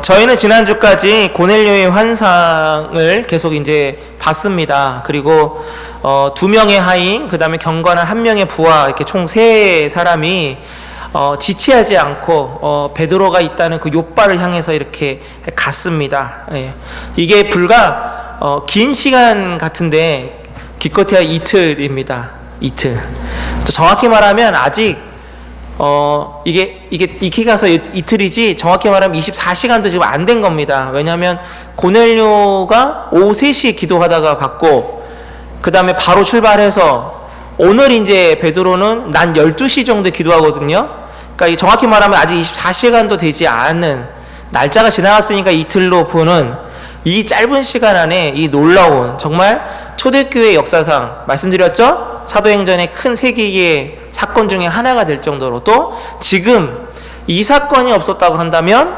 저희는 지난주까지 고넬료의 환상을 계속 이제 봤습니다. 그리고 2명의 하인, 그 다음에 경건한 1명의 부하, 이렇게 총 3사람이 지체하지 않고 베드로가 있다는 그 욥바를 향해서 이렇게 갔습니다. 예. 이게 불과 긴 시간 같은데 기껏해야 이틀입니다. 이틀. 정확히 말하면 아직 이게 가서 이틀이지, 정확히 말하면 24시간도 지금 안 된 겁니다. 왜냐하면 고넬료가 오후 3시에 기도하다가 받고, 그 다음에 바로 출발해서 오늘 이제 베드로는 난 12시 정도 기도하거든요. 그러니까 정확히 말하면 아직 24시간도 되지 않은, 날짜가 지나갔으니까 이틀로 보는 이 짧은 시간 안에 이 놀라운, 정말 초대교회 역사상 말씀드렸죠? 사도행전의 큰 세계의 사건 중에 하나가 될 정도로, 또 지금 이 사건이 없었다고 한다면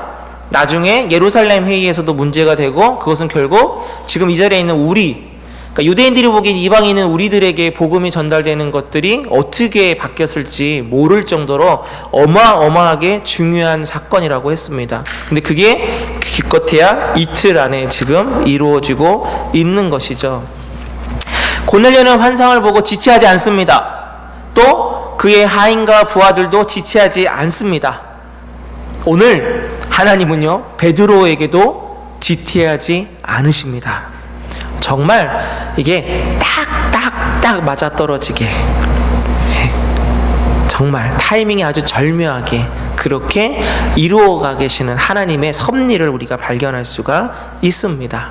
나중에 예루살렘 회의에서도 문제가 되고, 그것은 결국 지금 이 자리에 있는 우리, 그러니까 유대인들이 보기엔 이방인은 우리들에게 복음이 전달되는 것들이 어떻게 바뀌었을지 모를 정도로 어마어마하게 중요한 사건이라고 했습니다. 근데 그게 기껏해야 이틀 안에 지금 이루어지고 있는 것이죠. 고넬료는 환상을 보고 지체하지 않습니다. 또 그의 하인과 부하들도 지체하지 않습니다. 오늘 하나님은요, 베드로에게도 지체하지 않으십니다. 정말 이게 딱 맞아떨어지게, 정말 타이밍이 아주 절묘하게 그렇게 이루어가 계시는 하나님의 섭리를 우리가 발견할 수가 있습니다.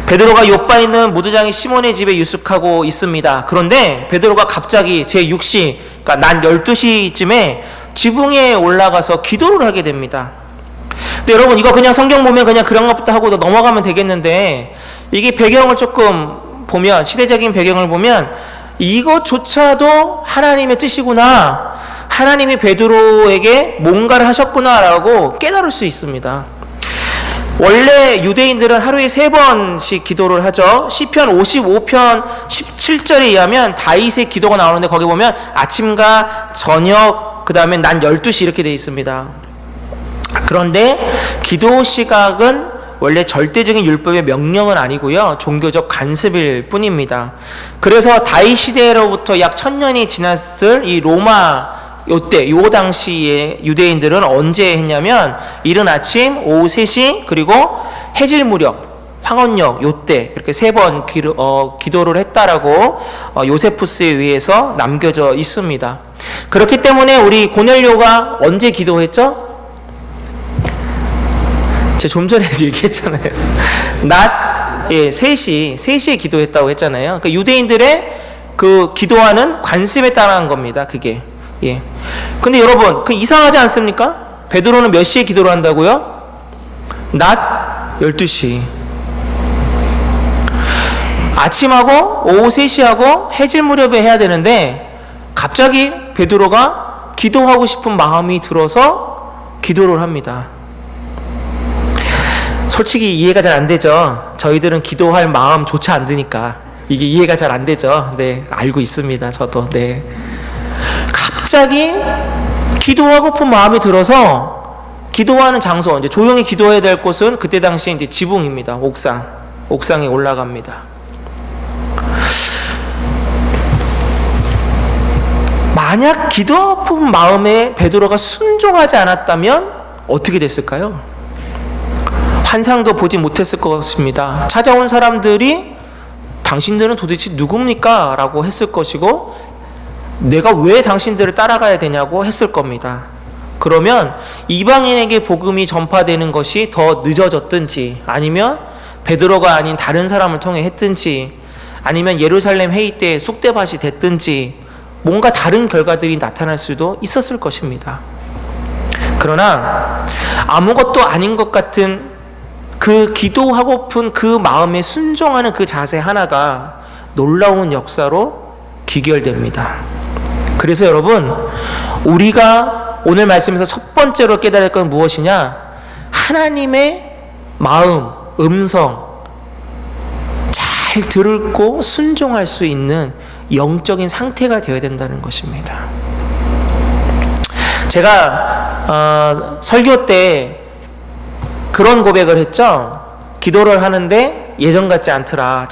베드로가 욥바에 있는 무두장이 시몬의 집에 유숙하고 있습니다. 그런데 베드로가 갑자기 제6시, 그러니까 난 12시쯤에 지붕에 올라가서 기도를 하게 됩니다. 근데 여러분, 이거 그냥 성경 보면 그냥 그런 것부터 하고 넘어가면 되겠는데, 이게 배경을 조금 보면, 시대적인 배경을 보면 이것조차도 하나님의 뜻이구나, 하나님이 베드로에게 뭔가를 하셨구나라고 깨달을 수 있습니다. 원래 유대인들은 하루에 3번씩 기도를 하죠. 시편 55편 17절에 의하면 다윗의 기도가 나오는데, 거기 보면 아침과 저녁, 그 다음에 난 12시 이렇게 되어 있습니다. 그런데 기도 시각은 원래 절대적인 율법의 명령은 아니고요, 종교적 관습일 뿐입니다. 그래서 다윗 시대로부터 약 1000년이 지났을 이 로마 요 당시에 유대인들은 언제 했냐면, 이른 아침, 오후 3시, 그리고 해질 무렵, 황혼역, 요때 이렇게 3번 기도를 했다라고 요세푸스에 의해서 남겨져 있습니다. 그렇기 때문에 우리 고넬료가 언제 기도했죠? 제가 좀 전에 얘기했잖아요. 낮 3시에 기도했다고 했잖아요. 그러니까 유대인들의 그 기도하는 관습에 따라한 겁니다. 그게. 예. 근데 여러분, 그 이상하지 않습니까? 베드로는 몇 시에 기도를 한다고요? 낮 12시. 아침하고 오후 3시하고 해질 무렵에 해야 되는데, 갑자기 베드로가 기도하고 싶은 마음이 들어서 기도를 합니다. 솔직히 이해가 잘 안 되죠. 저희들은 기도할 마음조차 안 드니까 이게 이해가 잘 안 되죠. 네, 알고 있습니다. 저도. 네. 갑자기 기도하고픈 마음이 들어서 기도하는 장소, 이제 조용히 기도해야 될 곳은 그때 당시에 이제 지붕입니다. 옥상에 올라갑니다. 만약 기도하고픈 마음에 베드로가 순종하지 않았다면 어떻게 됐을까요? 환상도 보지 못했을 것입니다. 찾아온 사람들이 당신들은 도대체 누굽니까? 라고 했을 것이고, 내가 왜 당신들을 따라가야 되냐고 했을 겁니다. 그러면 이방인에게 복음이 전파되는 것이 더 늦어졌든지, 아니면 베드로가 아닌 다른 사람을 통해 했든지, 아니면 예루살렘 회의 때 쑥대밭이 됐든지, 뭔가 다른 결과들이 나타날 수도 있었을 것입니다. 그러나 아무것도 아닌 것 같은 그 기도하고픈 그 마음에 순종하는 그 자세 하나가 놀라운 역사로 귀결됩니다. 그래서 여러분, 우리가 오늘 말씀에서 첫 번째로 깨달을 건 무엇이냐? 하나님의 마음, 음성 잘 듣고 순종할 수 있는 영적인 상태가 되어야 된다는 것입니다. 제가 설교 때 그런 고백을 했죠. 기도를 하는데 예전 같지 않더라.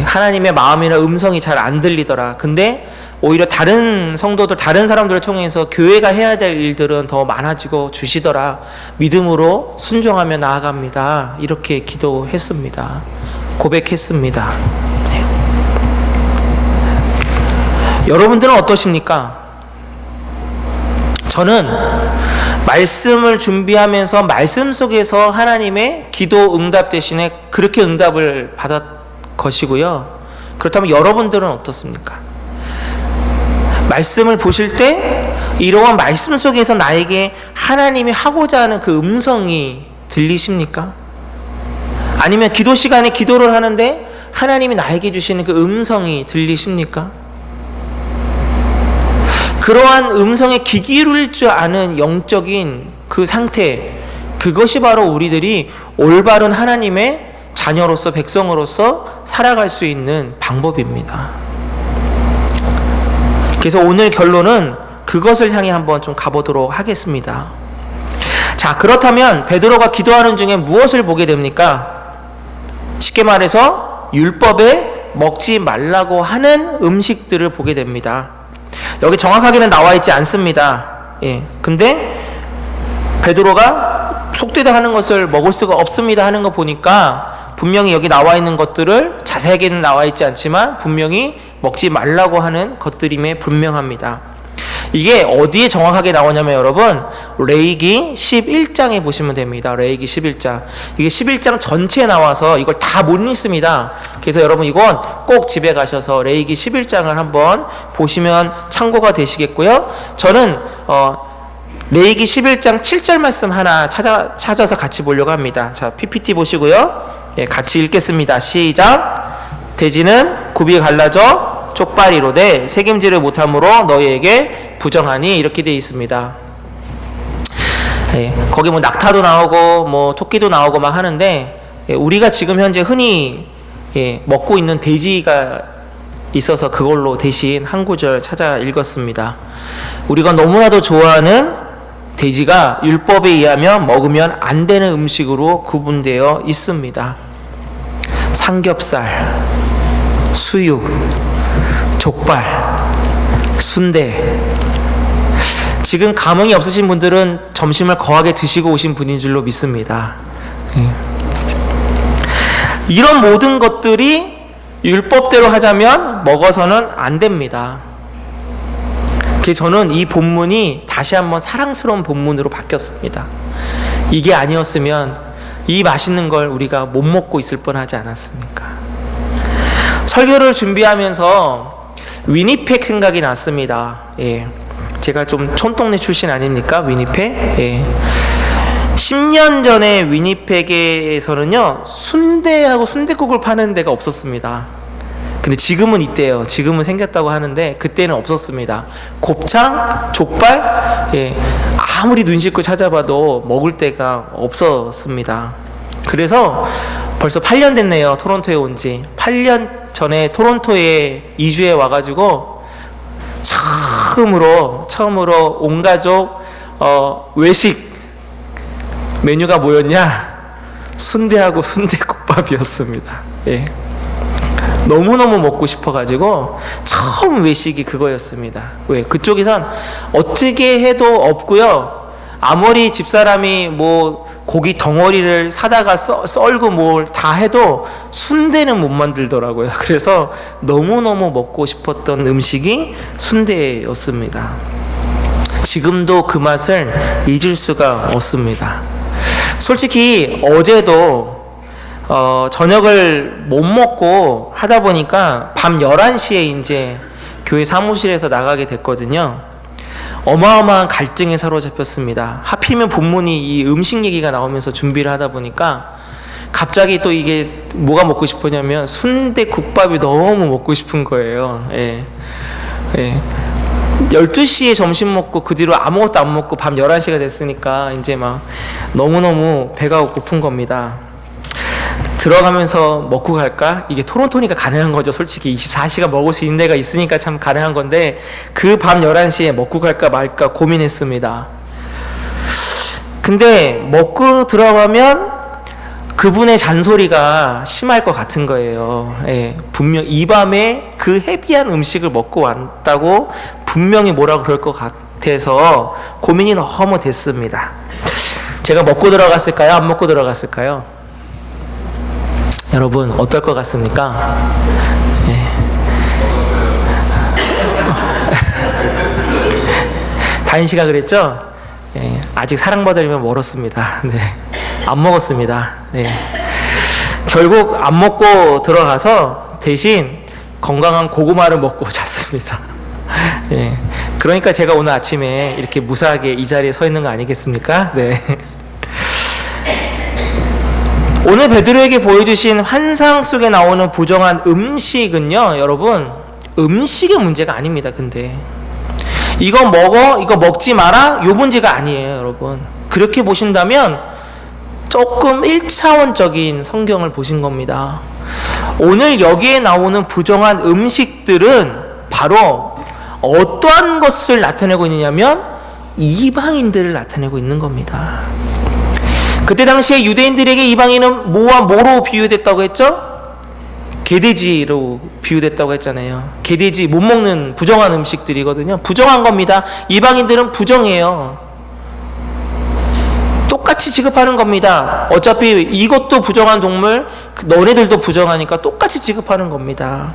하나님의 마음이나 음성이 잘 안 들리더라. 근데 오히려 다른 성도들, 다른 사람들을 통해서 교회가 해야 될 일들은 더 많아지고 주시더라. 믿음으로 순종하며 나아갑니다. 이렇게 기도했습니다. 고백했습니다. 네. 여러분들은 어떠십니까? 저는 말씀을 준비하면서 말씀 속에서 하나님의 기도 응답 대신에 그렇게 응답을 받았 것이고요. 그렇다면 여러분들은 어떻습니까? 말씀을 보실 때 이러한 말씀 속에서 나에게 하나님이 하고자 하는 그 음성이 들리십니까? 아니면 기도 시간에 기도를 하는데 하나님이 나에게 주시는 그 음성이 들리십니까? 그러한 음성에 귀 기울일 줄 아는 영적인 그 상태, 그것이 바로 우리들이 올바른 하나님의 자녀로서, 백성으로서 살아갈 수 있는 방법입니다. 그래서 오늘 결론은 그것을 향해 한번 좀 가보도록 하겠습니다. 자, 그렇다면 베드로가 기도하는 중에 무엇을 보게 됩니까? 쉽게 말해서 율법에 먹지 말라고 하는 음식들을 보게 됩니다. 여기 정확하게는 나와 있지 않습니다. 근데 베드로가 속되다 하는 것을 먹을 수가 없습니다 하는 거 보니까 분명히 여기 나와 있는 것들을 자세하게는 나와 있지 않지만 분명히 먹지 말라고 하는 것들임에 분명합니다. 이게 어디에 정확하게 나오냐면 여러분 레위기 11장에 보시면 됩니다. 레위기 11장. 이게 11장 전체에 나와서 이걸 다 못 읽습니다. 그래서 여러분 이건 꼭 집에 가셔서 레위기 11장을 한번 보시면 참고가 되시겠고요. 저는 레위기 11장 7절 말씀 하나 찾아서 같이 보려고 합니다. 자, PPT 보시고요. 같이 읽겠습니다. 시작. 돼지는 굽이 갈라져 쪽발이로되 책임지를 못함으로 너희에게 부정하니 이렇게 되어 있습니다. 거기 뭐 낙타도 나오고 뭐 토끼도 나오고 막 하는데 우리가 지금 현재 흔히 먹고 있는 돼지가 있어서 그걸로 대신 한 구절 찾아 읽었습니다. 우리가 너무나도 좋아하는 돼지가 율법에 의하면 먹으면 안 되는 음식으로 구분되어 있습니다. 삼겹살, 수육, 족발, 순대. 지금 감흥이 없으신 분들은 점심을 거하게 드시고 오신 분인 줄로 믿습니다. 이런 모든 것들이 율법대로 하자면 먹어서는 안 됩니다. 그래서 저는 이 본문이 다시 한번 사랑스러운 본문으로 바뀌었습니다. 이게 아니었으면 이 맛있는 걸 우리가 못 먹고 있을 뻔하지 않았습니까? 설교를 준비하면서 위니펙 생각이 났습니다. 제가 좀 촌동네 출신 아닙니까? 위니펙? 10년 전에 위니펙에서는요 순대하고 순댓국을 파는 데가 없었습니다. 근데 지금은 있대요. 지금은 생겼다고 하는데 그때는 없었습니다. 곱창, 족발, 아무리 눈 씻고 찾아봐도 먹을 데가 없었습니다. 그래서 벌써 8년 됐네요. 토론토에 온 지. 8년 전에 토론토에 이주해 와가지고 처음으로 온 가족 외식 메뉴가 뭐였냐? 순대하고 순대국밥이었습니다. 너무너무 먹고 싶어가지고 처음 외식이 그거였습니다. 왜? 그쪽에선 어떻게 해도 없고요. 아무리 집사람이 뭐 고기 덩어리를 사다가 썰고 뭘 다 해도 순대는 못 만들더라고요. 그래서 너무너무 먹고 싶었던 음식이 순대였습니다. 지금도 그 맛을 잊을 수가 없습니다. 솔직히 어제도 저녁을 못 먹고 하다 보니까 밤 11시에 이제 교회 사무실에서 나가게 됐거든요. 어마어마한 갈등에 사로잡혔습니다. 하필이면 본문이 이 음식 얘기가 나오면서 준비를 하다 보니까 갑자기 또 이게 뭐가 먹고 싶었냐면 순대국밥이 너무 먹고 싶은 거예요. 12시에 점심 먹고 그 뒤로 아무것도 안 먹고 밤 11시가 됐으니까 이제 막 너무너무 배가 고픈 겁니다. 들어가면서 먹고 갈까? 이게 토론토니까 가능한 거죠. 솔직히 24시간 먹을 수 있는 데가 있으니까 참 가능한 건데 그 밤 11시에 먹고 갈까 말까 고민했습니다. 근데 먹고 들어가면 그분의 잔소리가 심할 것 같은 거예요. 예, 분명 이 밤에 그 헤비한 음식을 먹고 왔다고 분명히 뭐라고 그럴 것 같아서 고민이 너무 됐습니다. 제가 먹고 들어갔을까요? 안 먹고 들어갔을까요? 여러분 어떨 것 같습니까? 예. 다인 씨가 그랬죠? 예, 아직 사랑받으려면 멀었습니다. 네. 안 먹었습니다. 네. 결국 안 먹고 들어가서 대신 건강한 고구마를 먹고 잤습니다. 네. 그러니까 제가 오늘 아침에 이렇게 무사하게 이 자리에 서 있는 거 아니겠습니까? 네. 오늘 베드로에게 보여주신 환상 속에 나오는 부정한 음식은요, 여러분, 음식의 문제가 아닙니다. 근데 이거 먹어, 이거 먹지 마라, 요 문제가 아니에요, 여러분. 그렇게 보신다면 조금 1차원적인 성경을 보신 겁니다. 오늘 여기에 나오는 부정한 음식들은 바로 어떠한 것을 나타내고 있느냐면 이방인들을 나타내고 있는 겁니다. 그때 당시에 유대인들에게 이방인은 뭐와 뭐로 비유됐다고 했죠? 개돼지로 비유됐다고 했잖아요. 개돼지 못 먹는 부정한 음식들이거든요. 부정한 겁니다. 이방인들은 부정해요. 똑같이 취급하는 겁니다. 어차피 이것도 부정한 동물, 너네들도 부정하니까 똑같이 취급하는 겁니다.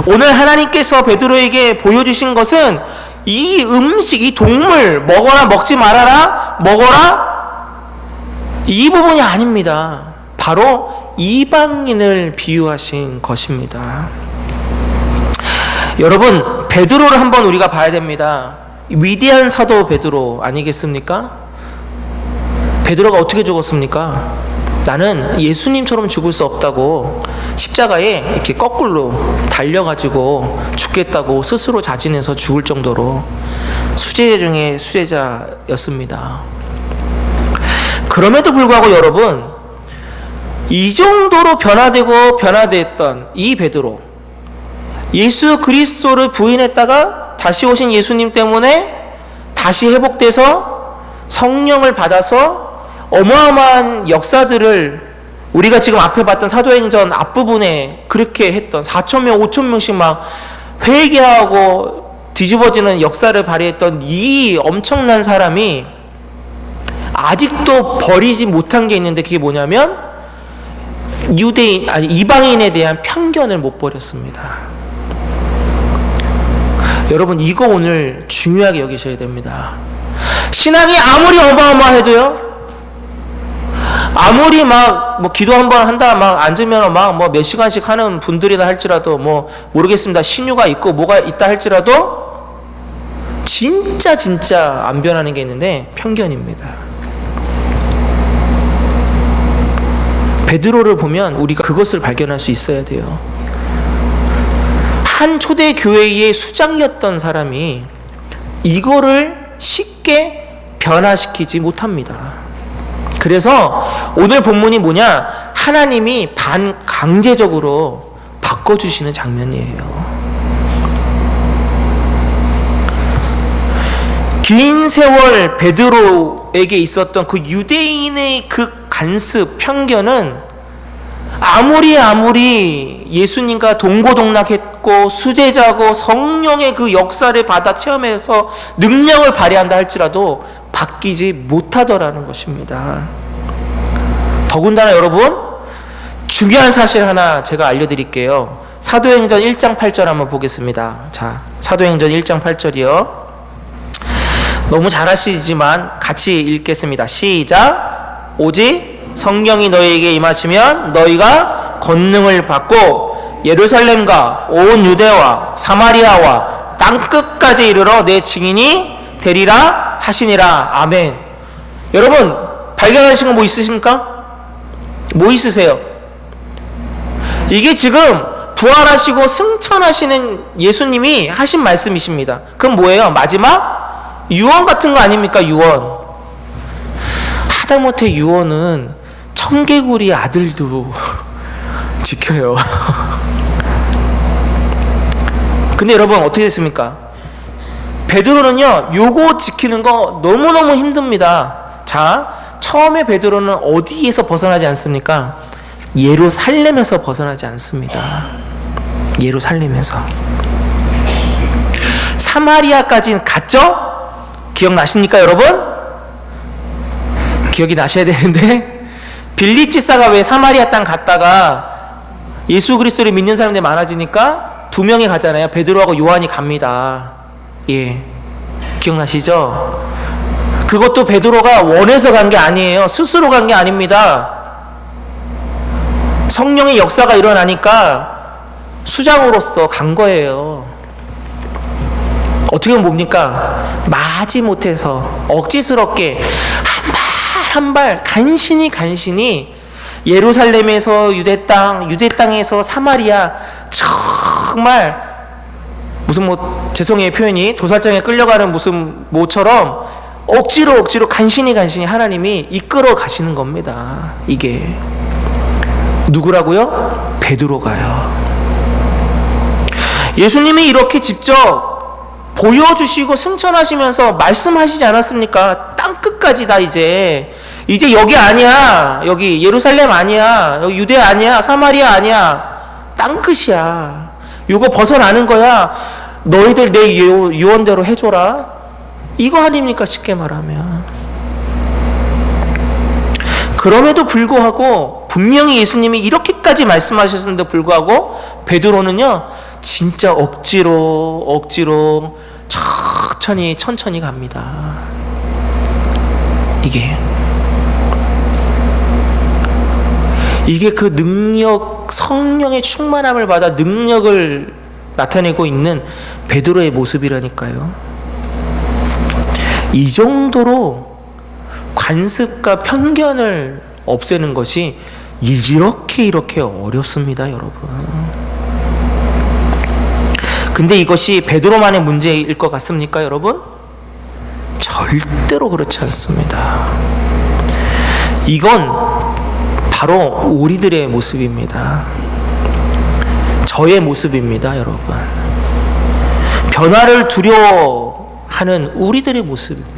오늘 하나님께서 베드로에게 보여주신 것은 이 음식, 이 동물 먹어라, 먹지 말아라, 먹어라, 이 부분이 아닙니다. 바로 이방인을 비유하신 것입니다. 여러분, 베드로를 한번 우리가 봐야 됩니다. 위대한 사도 베드로 아니겠습니까? 베드로가 어떻게 죽었습니까? 나는 예수님처럼 죽을 수 없다고 십자가에 이렇게 거꾸로 달려가지고 죽겠다고 스스로 자진해서 죽을 정도로 수제자 중에 수제자였습니다. 그럼에도 불구하고 여러분, 이 정도로 변화됐던 이 베드로, 예수 그리스도를 부인했다가 다시 오신 예수님 때문에 다시 회복돼서 성령을 받아서 어마어마한 역사들을 우리가 지금 앞에 봤던 사도행전 앞부분에 그렇게 했던 4,000명, 5,000명씩 막 회개하고 뒤집어지는 역사를 발휘했던 이 엄청난 사람이 아직도 버리지 못한 게 있는데 그게 뭐냐면 이방인에 대한 편견을 못 버렸습니다. 여러분 이거 오늘 중요하게 여기셔야 됩니다. 신앙이 아무리 어마어마해도요, 아무리 막 뭐 기도 한번 한다 막 앉으면 막 뭐 몇 시간씩 하는 분들이라 할지라도 뭐 모르겠습니다. 신유가 있고 뭐가 있다 할지라도 진짜 안 변하는 게 있는데 편견입니다. 베드로를 보면 우리가 그것을 발견할 수 있어야 돼요. 한 초대 교회의 수장이었던 사람이 이거를 쉽게 변화시키지 못합니다. 그래서 오늘 본문이 뭐냐? 하나님이 반강제적으로 바꿔주시는 장면이에요. 긴 세월 베드로에게 있었던 그 유대인의 그 간습, 편견은 아무리 예수님과 동고동락했고 수제자고 성령의 그 역사를 받아 체험해서 능력을 발휘한다 할지라도 바뀌지 못하더라는 것입니다. 더군다나 여러분, 중요한 사실 하나 제가 알려드릴게요. 사도행전 1장 8절 한번 보겠습니다. 자, 사도행전 1장 8절이요. 너무 잘 아시지만 같이 읽겠습니다. 시작. 오직 성령이 너희에게 임하시면 너희가 권능을 받고 예루살렘과 온 유대와 사마리아와 땅끝까지 이르러 내 증인이 되리라 하시니라. 아멘. 여러분 발견하신 거 뭐 있으십니까? 뭐 있으세요? 이게 지금 부활하시고 승천하시는 예수님이 하신 말씀이십니다. 그럼 뭐예요? 마지막 유언 같은 거 아닙니까? 유언. 하다못해 유언은 청개구리 아들도 지켜요. 근데 여러분 어떻게 됐습니까? 베드로는요 요거 지키는 거 너무너무 힘듭니다. 자, 처음에 베드로는 어디에서 벗어나지 않습니까? 예루살렘에서 벗어나지 않습니다. 예루살렘에서. 사마리아까지는 갔죠? 기억나십니까, 여러분? 기억이 나셔야 되는데, 빌립 지사가 왜 사마리아 땅 갔다가 예수 그리스도를 믿는 사람들이 많아지니까 두 명이 가잖아요. 베드로하고 요한이 갑니다. 예, 기억나시죠? 그것도 베드로가 원해서 간 게 아니에요. 스스로 간 게 아닙니다. 성령의 역사가 일어나니까 수장으로서 간 거예요. 어떻게 보면 뭡니까? 마지못해서 억지스럽게 한 발 간신히 예루살렘에서 유대 땅에서 사마리아, 정말 무슨 죄송해요 표현이, 도살장에 끌려가는 무슨 모처럼 억지로 간신히 하나님이 이끌어 가시는 겁니다. 이게 누구라고요? 베드로가요. 예수님이 이렇게 직접 보여주시고 승천하시면서 말씀하시지 않았습니까? 땅 끝까지 다 이제 여기 아니야, 여기 예루살렘 아니야, 여기 유대 아니야, 사마리아 아니야, 땅 끝이야. 이거 벗어나는 거야. 너희들 내 유언대로 해줘라. 이거 아닙니까? 쉽게 말하면. 그럼에도 불구하고 분명히 예수님이 이렇게까지 말씀하셨는데 불구하고 베드로는요, 진짜 억지로 천천히 갑니다. 이게 그 능력, 성령의 충만함을 받아 능력을 나타내고 있는 베드로의 모습이라니까요. 이 정도로 관습과 편견을 없애는 것이 이렇게 어렵습니다, 여러분. 근데 이것이 베드로만의 문제일 것 같습니까, 여러분? 절대로 그렇지 않습니다. 이건 바로 우리들의 모습입니다. 저의 모습입니다, 여러분. 변화를 두려워하는 우리들의 모습입니다.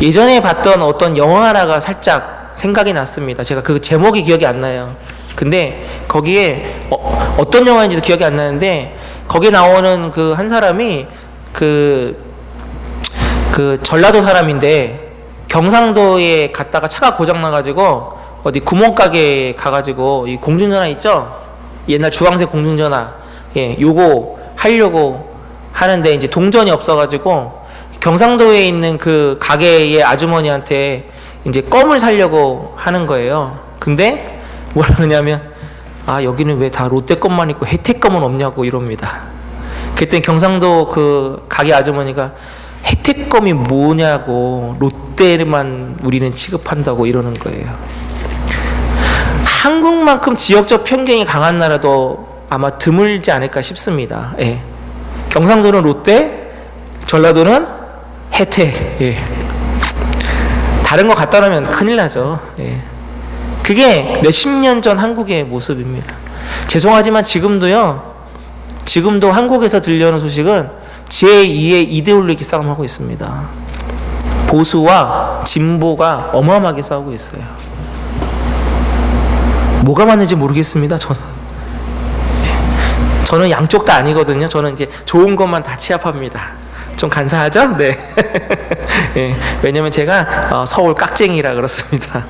예전에 봤던 어떤 영화 하나가 살짝 생각이 났습니다. 제가 그 제목이 기억이 안 나요. 근데 거기에 어떤 영화인지도 기억이 안 나는데, 거기에 나오는 그 한 사람이 그 전라도 사람인데 경상도에 갔다가 차가 고장 나가지고 어디 구멍가게에 가가지고 이 공중전화 있죠? 옛날 주황색 공중전화, 예, 요거 하려고 하는데 이제 동전이 없어가지고 경상도에 있는 그 가게의 아주머니한테 이제 껌을 사려고 하는 거예요. 근데 뭐라 그러냐면, 아, 여기는 왜 다 롯데껌만 있고 혜택껌은 없냐고 이럽니다. 그랬더니 경상도 그 가게 아주머니가 혜택껌이 뭐냐고, 롯데만 우리는 취급한다고 이러는 거예요. 한국만큼 지역적 편견이 강한 나라도 아마 드물지 않을까 싶습니다. 예. 경상도는 롯데, 전라도는 혜택. 예. 다른 거 갖다 놓으면 큰일 나죠. 예. 그게 몇십 년 전 한국의 모습입니다. 죄송하지만 지금도 한국에서 들려오는 소식은 제2의 이데올로기 싸움하고 있습니다. 보수와 진보가 어마어마하게 싸우고 있어요. 뭐가 맞는지 모르겠습니다, 저는 양쪽 다 아니거든요. 저는 이제 좋은 것만 다 취합합니다. 좀 간사하죠? 네. 예, 왜냐면 제가 서울 깍쟁이라 그렇습니다.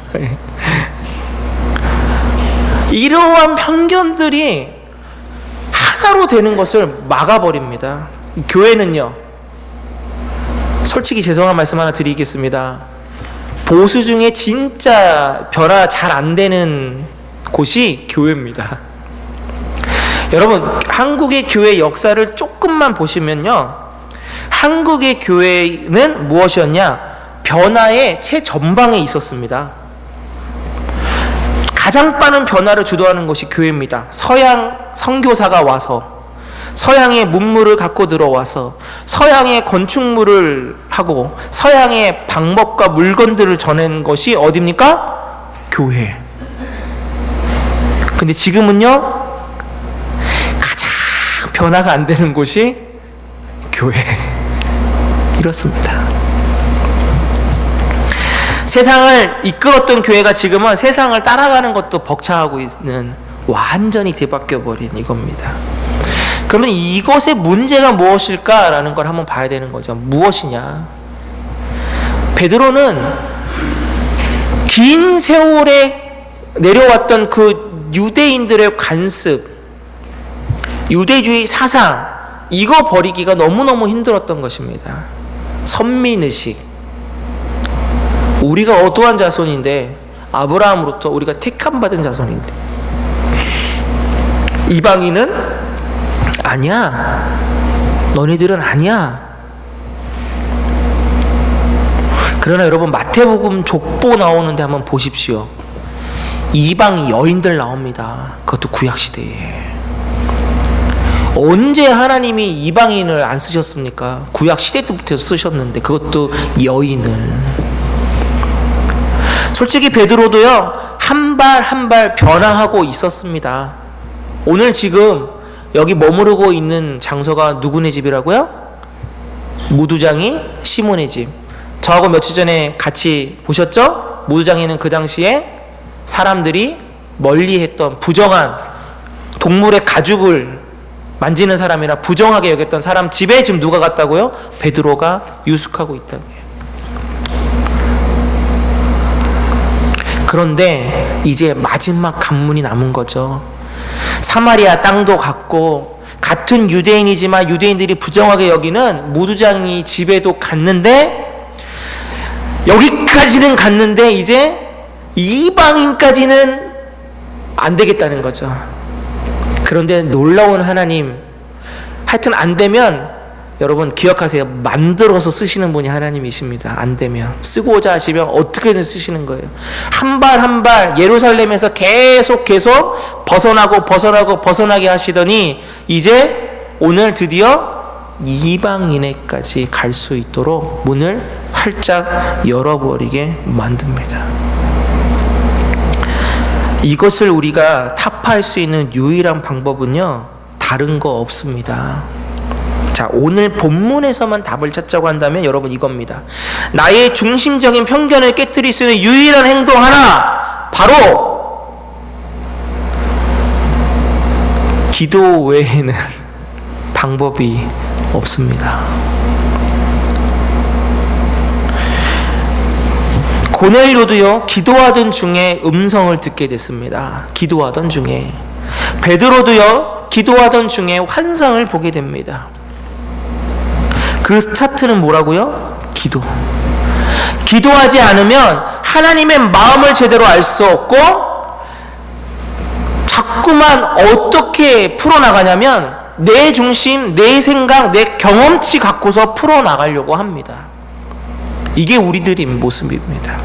이러한 편견들이 하나로 되는 것을 막아버립니다. 교회는요, 솔직히 죄송한 말씀 하나 드리겠습니다. 보수 중에 진짜 변화 잘 안 되는 곳이 교회입니다. 여러분, 한국의 교회 역사를 조금만 보시면요, 한국의 교회는 무엇이었냐? 변화의 최전방에 있었습니다. 가장 빠른 변화를 주도하는 것이 교회입니다. 서양 선교사가 와서 서양의 문물을 갖고 들어와서 서양의 건축물을 하고 서양의 방법과 물건들을 전한 것이 어디입니까? 교회. 근데 지금은요, 가장 변화가 안 되는 곳이 교회. 이렇습니다. 세상을 이끌었던 교회가 지금은 세상을 따라가는 것도 벅차하고 있는, 완전히 뒤바뀌어 버린 이겁니다. 그러면 이것의 문제가 무엇일까라는 걸 한번 봐야 되는 거죠. 무엇이냐? 베드로는 긴 세월에 내려왔던 그 유대인들의 관습, 유대주의 사상, 이거 버리기가 너무너무 힘들었던 것입니다. 선민의식. 우리가 어떠한 자손인데, 아브라함으로부터 우리가 택함받은 자손인데, 이방인은 아니야, 너희들은 아니야. 그러나 여러분, 마태복음 족보 나오는데 한번 보십시오. 이방 여인들 나옵니다. 그것도 구약시대에. 언제 하나님이 이방인을 안 쓰셨습니까? 구약시대 때부터 쓰셨는데, 그것도 여인을. 솔직히 베드로도요, 한 발 한 발 변화하고 있었습니다. 오늘 지금 여기 머무르고 있는 장소가 누구네 집이라고요? 무두장이 시몬의 집. 저하고 며칠 전에 같이 보셨죠? 무두장이는 그 당시에 사람들이 멀리했던 부정한, 동물의 가죽을 만지는 사람이라 부정하게 여겼던 사람 집에 지금 누가 갔다고요? 베드로가 유숙하고 있다고요. 그런데 이제 마지막 관문이 남은 거죠. 사마리아 땅도 갔고, 같은 유대인이지만 유대인들이 부정하게 여기는 무두장이 집에도 갔는데, 여기까지는 갔는데 이제 이방인까지는 안 되겠다는 거죠. 그런데 놀라운 하나님, 하여튼 안 되면 여러분 기억하세요. 만들어서 쓰시는 분이 하나님이십니다. 안 되면, 쓰고자 하시면 어떻게든 쓰시는 거예요. 한 발 한 발 예루살렘에서 계속 벗어나게 하시더니, 이제 오늘 드디어 이방인에까지 갈 수 있도록 문을 활짝 열어버리게 만듭니다. 이것을 우리가 타파할 수 있는 유일한 방법은요, 다른 거 없습니다. 자, 오늘 본문에서만 답을 찾자고 한다면 여러분 이겁니다. 나의 중심적인 편견을 깨트릴 수 있는 유일한 행동 하나, 바로 기도 외에는 방법이 없습니다. 고넬료도요, 기도하던 중에 음성을 듣게 됐습니다. 기도하던 중에. 베드로도요, 기도하던 중에 환상을 보게 됩니다. 그 스타트는 뭐라고요? 기도. 기도하지 않으면 하나님의 마음을 제대로 알 수 없고, 자꾸만 어떻게 풀어나가냐면 내 중심, 내 생각, 내 경험치 갖고서 풀어나가려고 합니다. 이게 우리들의 모습입니다.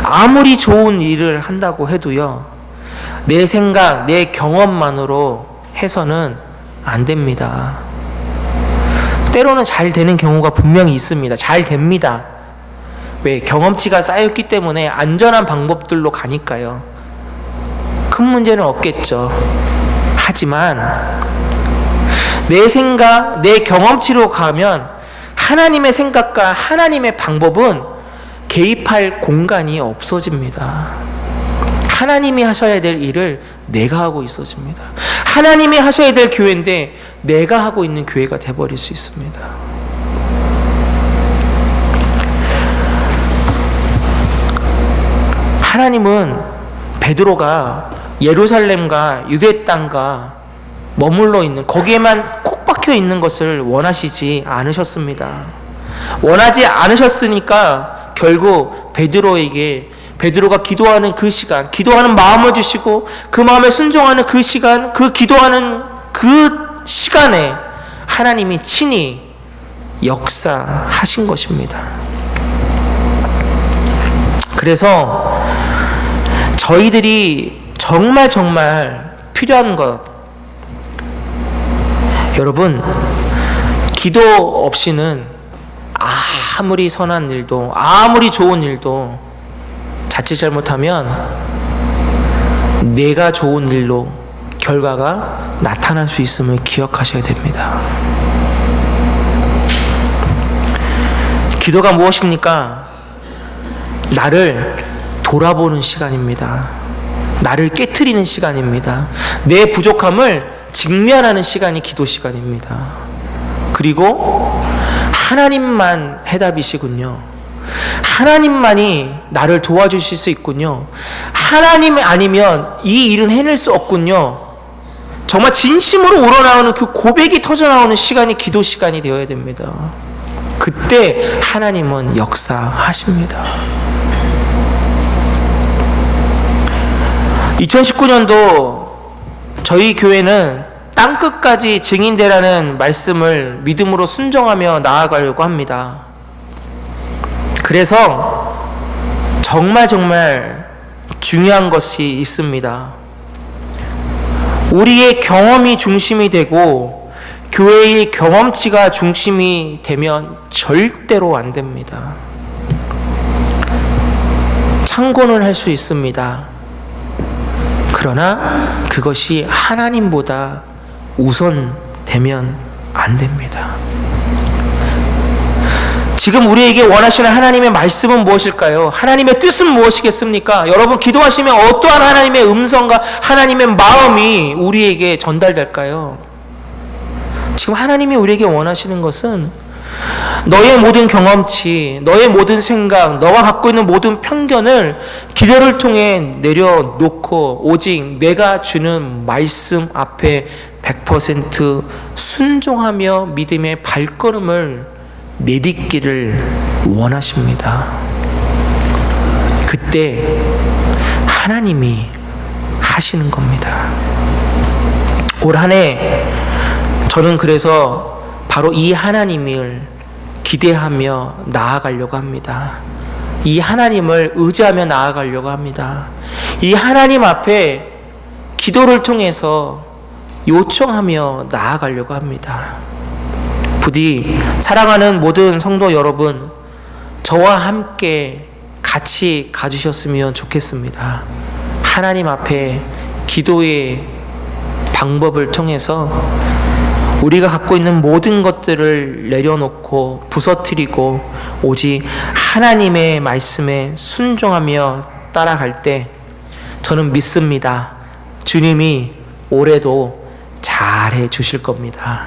아무리 좋은 일을 한다고 해도요, 내 생각, 내 경험만으로 해서는 안 됩니다. 때로는 잘 되는 경우가 분명히 있습니다. 잘 됩니다. 왜? 경험치가 쌓였기 때문에 안전한 방법들로 가니까요. 큰 문제는 없겠죠. 하지만 내 생각, 내 경험치로 가면 하나님의 생각과 하나님의 방법은 개입할 공간이 없어집니다. 하나님이 하셔야 될 일을 내가 하고 있어집니다. 하나님이 하셔야 될 교회인데 내가 하고 있는 교회가 돼버릴 수 있습니다. 하나님은 베드로가 예루살렘과 유대 땅과 머물러 있는, 거기에만 콕 박혀 있는 것을 원하시지 않으셨습니다. 원하지 않으셨으니까 결국 베드로가 기도하는 그 시간, 기도하는 마음을 주시고 그 마음에 순종하는 그 시간, 그 기도하는 그 시간에 하나님이 친히 역사하신 것입니다. 그래서 저희들이 정말 필요한 것, 여러분, 기도 없이는 아무리 선한 일도, 아무리 좋은 일도 자칫 잘못하면 내가 좋은 일로 결과가 나타날 수 있음을 기억하셔야 됩니다. 기도가 무엇입니까? 나를 돌아보는 시간입니다. 나를 깨트리는 시간입니다. 내 부족함을 직면하는 시간이 기도 시간입니다. 그리고 하나님만 해답이시군요. 하나님만이 나를 도와주실 수 있군요. 하나님 아니면 이 일은 해낼 수 없군요. 정말 진심으로 우러나오는 그 고백이 터져나오는 시간이 기도 시간이 되어야 됩니다. 그때 하나님은 역사하십니다. 2019년도 저희 교회는 땅끝까지 증인되라는 말씀을 믿음으로 순종하며 나아가려고 합니다. 그래서 정말 중요한 것이 있습니다. 우리의 경험이 중심이 되고 교회의 경험치가 중심이 되면 절대로 안 됩니다. 참고는 할 수 있습니다. 그러나 그것이 하나님보다 우선되면 안 됩니다. 지금 우리에게 원하시는 하나님의 말씀은 무엇일까요? 하나님의 뜻은 무엇이겠습니까? 여러분 기도하시면 어떠한 하나님의 음성과 하나님의 마음이 우리에게 전달될까요? 지금 하나님이 우리에게 원하시는 것은 너의 모든 경험치, 너의 모든 생각, 너가 갖고 있는 모든 편견을 기도를 통해 내려놓고 오직 내가 주는 말씀 앞에 100% 순종하며 믿음의 발걸음을 내딛기를 원하십니다. 그때 하나님이 하시는 겁니다. 올 한 해 저는 그래서 바로 이 하나님을 기대하며 나아가려고 합니다. 이 하나님을 의지하며 나아가려고 합니다. 이 하나님 앞에 기도를 통해서 요청하며 나아가려고 합니다. 부디 사랑하는 모든 성도 여러분, 저와 함께 같이 가주셨으면 좋겠습니다. 하나님 앞에 기도의 방법을 통해서 우리가 갖고 있는 모든 것들을 내려놓고 부서뜨리고 오직 하나님의 말씀에 순종하며 따라갈 때 저는 믿습니다. 주님이 올해도 잘해 주실 겁니다.